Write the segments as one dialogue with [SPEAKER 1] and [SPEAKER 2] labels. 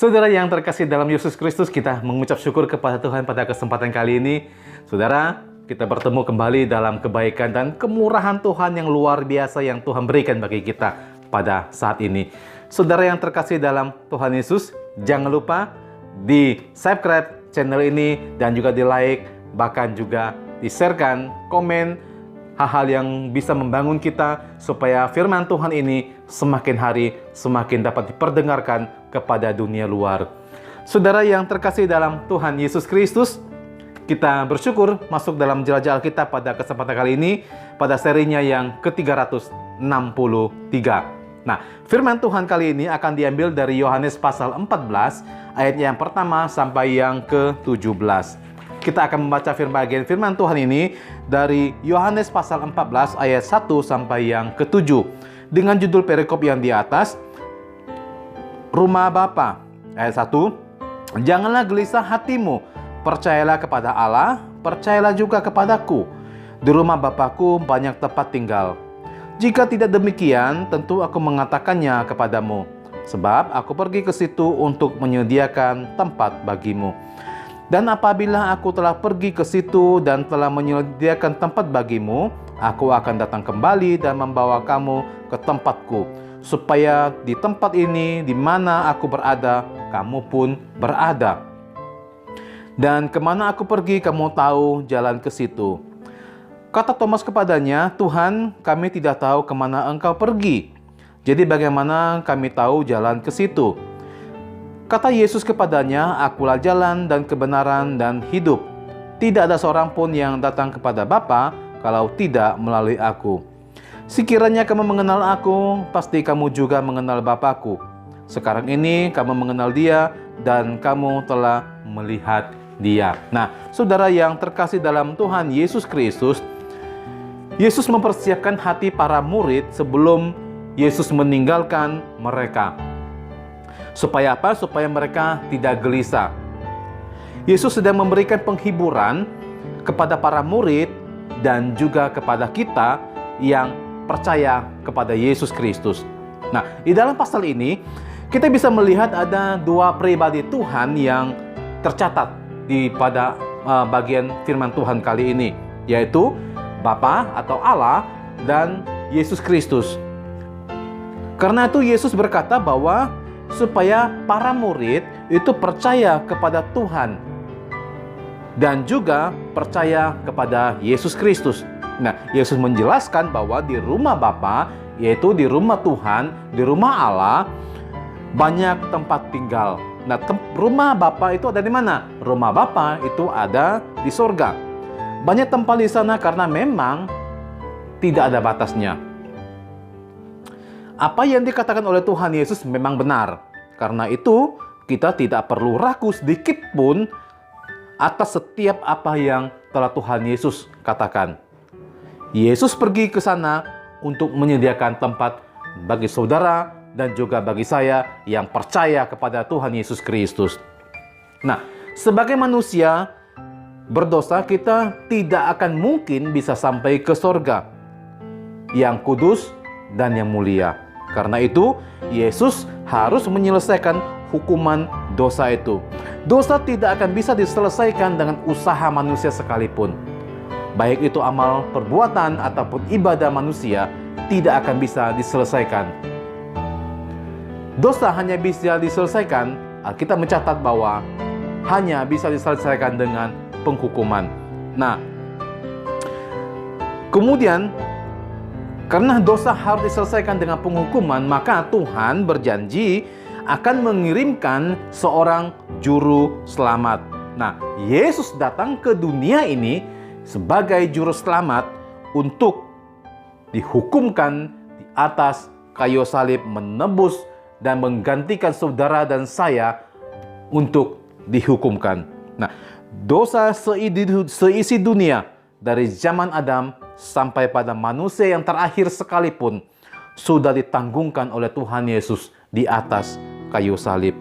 [SPEAKER 1] Saudara yang terkasih dalam Yesus Kristus, kita mengucap syukur kepada Tuhan pada kesempatan kali ini. Saudara, kita bertemu kembali dalam kebaikan dan kemurahan Tuhan yang luar biasa yang Tuhan berikan bagi kita pada saat ini. Saudara yang terkasih dalam Tuhan Yesus, jangan lupa di subscribe channel ini dan juga di like, bahkan juga di-sharekan, komen, hal-hal yang bisa membangun kita supaya firman Tuhan ini semakin hari semakin dapat diperdengarkan kepada dunia luar. Saudara yang terkasih dalam Tuhan Yesus Kristus, kita bersyukur masuk dalam jelajah Alkitab pada kesempatan kali ini pada serinya yang ke-363. Nah, firman Tuhan kali ini akan diambil dari Yohanes pasal 14 ayat yang pertama sampai yang ke-17. Kita akan membaca bagian firman Tuhan ini dari Yohanes pasal 14 ayat 1 sampai yang ke-7 dengan judul perikop yang di atas, Rumah Bapa. Ayat 1, janganlah gelisah hatimu, percayalah kepada Allah, percayalah juga kepadaku. Di rumah Bapakku banyak tempat tinggal. Jika tidak demikian, tentu aku mengatakannya kepadamu, sebab aku pergi ke situ untuk menyediakan tempat bagimu. Dan apabila aku telah pergi ke situ dan telah menyediakan tempat bagimu, aku akan datang kembali dan membawa kamu ke tempatku, supaya di tempat ini di mana aku berada, kamu pun berada. Dan kemana aku pergi, kamu tahu jalan ke situ. Kata Thomas kepadanya, Tuhan, kami tidak tahu kemana engkau pergi. Jadi bagaimana kami tahu jalan ke situ? Kata Yesus kepadanya, akulah jalan dan kebenaran dan hidup. Tidak ada seorang pun yang datang kepada Bapa kalau tidak melalui aku. Sekiranya kamu mengenal aku, pasti kamu juga mengenal Bapakku. Sekarang ini kamu mengenal Dia dan kamu telah melihat Dia. Nah, saudara yang terkasih dalam Tuhan Yesus Kristus, Yesus mempersiapkan hati para murid sebelum Yesus meninggalkan mereka. Supaya apa? Supaya mereka tidak gelisah. Yesus sedang memberikan penghiburan kepada para murid dan juga kepada kita yang percaya kepada Yesus Kristus. Nah, di dalam pasal ini kita bisa melihat ada dua pribadi Tuhan yang tercatat pada bagian firman Tuhan kali ini, yaitu Bapa atau Allah dan Yesus Kristus. Karena itu Yesus berkata bahwa supaya para murid itu percaya kepada Tuhan dan juga percaya kepada Yesus Kristus. Nah, Yesus menjelaskan bahwa di rumah Bapa, yaitu di rumah Tuhan, di rumah Allah, banyak tempat tinggal. Nah, rumah Bapa itu ada di mana? Rumah Bapa itu ada di sorga. Banyak tempat di sana karena memang tidak ada batasnya. Apa yang dikatakan oleh Tuhan Yesus memang benar. Karena itu, kita tidak perlu ragu sedikit pun atas setiap apa yang telah Tuhan Yesus katakan. Yesus pergi ke sana untuk menyediakan tempat bagi saudara dan juga bagi saya yang percaya kepada Tuhan Yesus Kristus. Nah, sebagai manusia berdosa, kita tidak akan mungkin bisa sampai ke sorga yang kudus dan yang mulia. Karena itu, Yesus harus menyelesaikan hukuman dosa itu. Dosa tidak akan bisa diselesaikan dengan usaha manusia sekalipun. Baik itu amal perbuatan ataupun ibadah manusia, tidak akan bisa diselesaikan. Dosa hanya bisa diselesaikan, Alkitab mencatat bahwa hanya bisa diselesaikan dengan penghukuman. Nah, kemudian karena dosa harus diselesaikan dengan penghukuman, maka Tuhan berjanji akan mengirimkan seorang juru selamat. Nah, Yesus datang ke dunia ini sebagai juru selamat untuk dihukumkan di atas kayu salib, menebus dan menggantikan saudara dan saya untuk dihukumkan. Nah, dosa seisi dunia dari zaman Adam sampai pada manusia yang terakhir sekalipun sudah ditanggungkan oleh Tuhan Yesus di atas kayu salib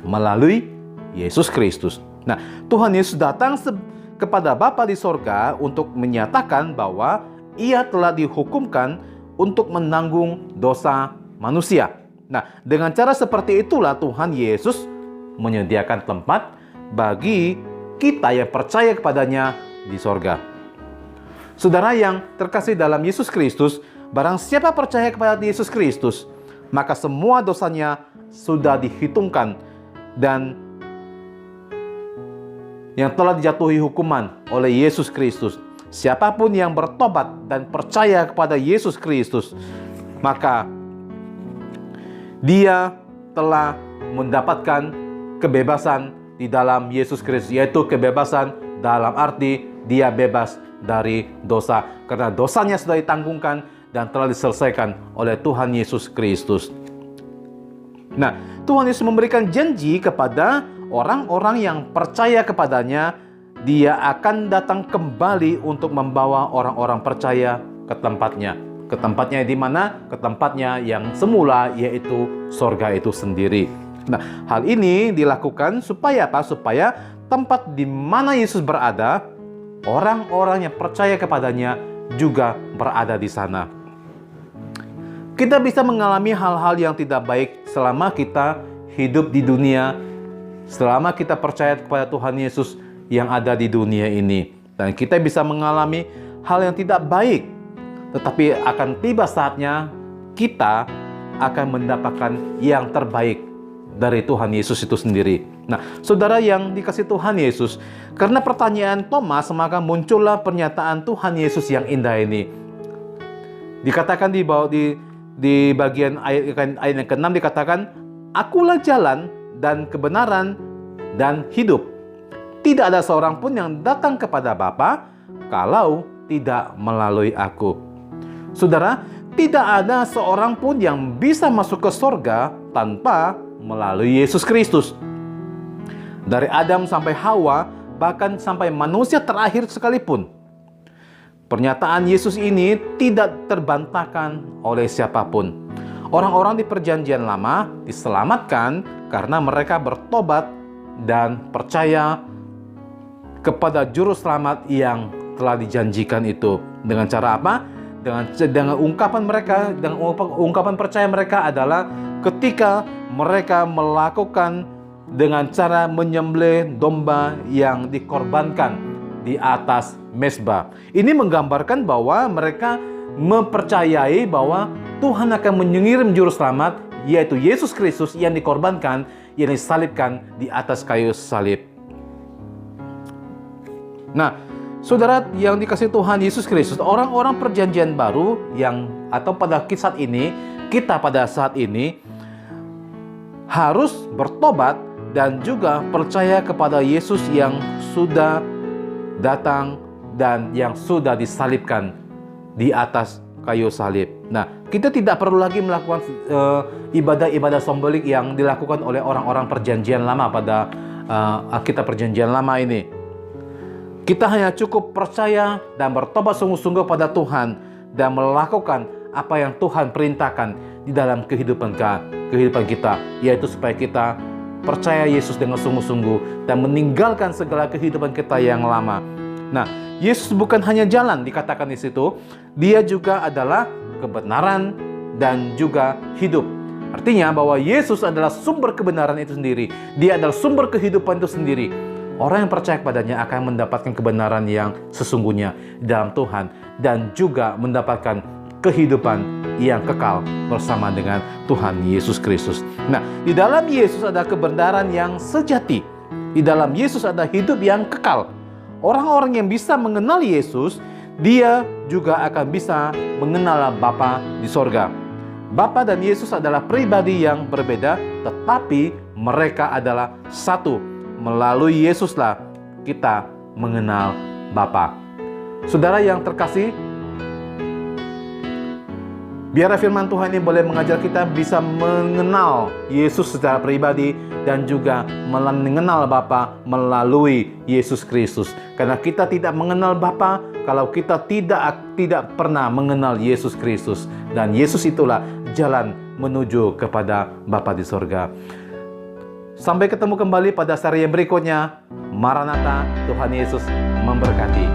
[SPEAKER 1] melalui Yesus Kristus. Nah, Tuhan Yesus datang kepada Bapa di sorga untuk menyatakan bahwa Ia telah dihukumkan untuk menanggung dosa manusia. Nah, dengan cara seperti itulah Tuhan Yesus menyediakan tempat bagi kita yang percaya kepadanya di sorga. Saudara yang terkasih dalam Yesus Kristus, barang siapa percaya kepada Yesus Kristus, maka semua dosanya sudah dihitungkan dan yang telah dijatuhi hukuman oleh Yesus Kristus. Siapapun yang bertobat dan percaya kepada Yesus Kristus, maka dia telah mendapatkan kebebasan di dalam Yesus Kristus, yaitu kebebasan dalam arti dia bebas dari dosa, karena dosanya sudah ditanggungkan dan telah diselesaikan oleh Tuhan Yesus Kristus. Nah, Tuhan Yesus memberikan janji kepada orang-orang yang percaya kepadanya, dia akan datang kembali untuk membawa orang-orang percaya ke tempatnya. Ke tempatnya di mana? Ke tempatnya yang semula, yaitu sorga itu sendiri. Nah, hal ini dilakukan supaya apa? Supaya tempat di mana Yesus berada, orang-orang yang percaya kepadanya juga berada di sana. Kita bisa mengalami hal-hal yang tidak baik selama kita hidup di dunia, selama kita percaya kepada Tuhan Yesus yang ada di dunia ini. Dan kita bisa mengalami hal yang tidak baik, tetapi akan tiba saatnya kita akan mendapatkan yang terbaik dari Tuhan Yesus itu sendiri. Nah, saudara yang dikasihi Tuhan Yesus, karena pertanyaan Thomas, maka muncullah pernyataan Tuhan Yesus yang indah ini. Dikatakan di bagian ayat yang ke-6 dikatakan, "Akulah jalan dan kebenaran dan hidup. Tidak ada seorang pun yang datang kepada Bapa kalau tidak melalui aku." Saudara, tidak ada seorang pun yang bisa masuk ke sorga tanpa melalui Yesus Kristus. Dari Adam sampai Hawa, bahkan sampai manusia terakhir sekalipun, pernyataan Yesus ini tidak terbantahkan oleh siapapun. Orang-orang di Perjanjian Lama diselamatkan karena mereka bertobat dan percaya kepada Juru Selamat yang telah dijanjikan itu. Dengan cara apa? Dengan ungkapan mereka, dengan ungkapan percaya mereka adalah ketika mereka melakukan dengan cara menyembelih domba yang dikorbankan di atas mezbah. Ini menggambarkan bahwa mereka mempercayai bahwa Tuhan akan mengirim Juru Selamat, yaitu Yesus Kristus yang dikorbankan, yang disalibkan di atas kayu salib. Nah, saudara yang dikasihi Tuhan Yesus Kristus, orang-orang Perjanjian Baru atau pada saat ini, kita pada saat ini harus bertobat dan juga percaya kepada Yesus yang sudah datang dan yang sudah disalibkan di atas kayu salib. Nah, kita tidak perlu lagi melakukan ibadah-ibadah simbolik yang dilakukan oleh orang-orang Perjanjian Lama pada Alkitab Perjanjian Lama ini. Kita hanya cukup percaya dan bertobat sungguh-sungguh pada Tuhan dan melakukan apa yang Tuhan perintahkan di dalam kehidupan kita, yaitu supaya kita percaya Yesus dengan sungguh-sungguh dan meninggalkan segala kehidupan kita yang lama. Nah, Yesus bukan hanya jalan dikatakan di situ, dia juga adalah kebenaran dan juga hidup. Artinya bahwa Yesus adalah sumber kebenaran itu sendiri. Dia adalah sumber kehidupan itu sendiri. Orang yang percaya kepadanya akan mendapatkan kebenaran yang sesungguhnya dalam Tuhan dan juga mendapatkan kehidupan yang kekal bersama dengan Tuhan Yesus Kristus. Nah, di dalam Yesus ada kebenaran yang sejati. Di dalam Yesus ada hidup yang kekal. Orang-orang yang bisa mengenal Yesus, dia juga akan bisa mengenal Bapa di sorga. Bapa dan Yesus adalah pribadi yang berbeda, tetapi mereka adalah satu. Melalui Yesuslah kita mengenal Bapa. Saudara yang terkasih, biarlah firman Tuhan ini boleh mengajar kita bisa mengenal Yesus secara pribadi dan juga mengenal Bapa melalui Yesus Kristus. Karena kita tidak mengenal Bapa kalau kita tidak pernah mengenal Yesus Kristus. Dan Yesus itulah jalan menuju kepada Bapa di sorga. Sampai ketemu kembali pada seri yang berikutnya. Maranatha, Tuhan Yesus memberkati.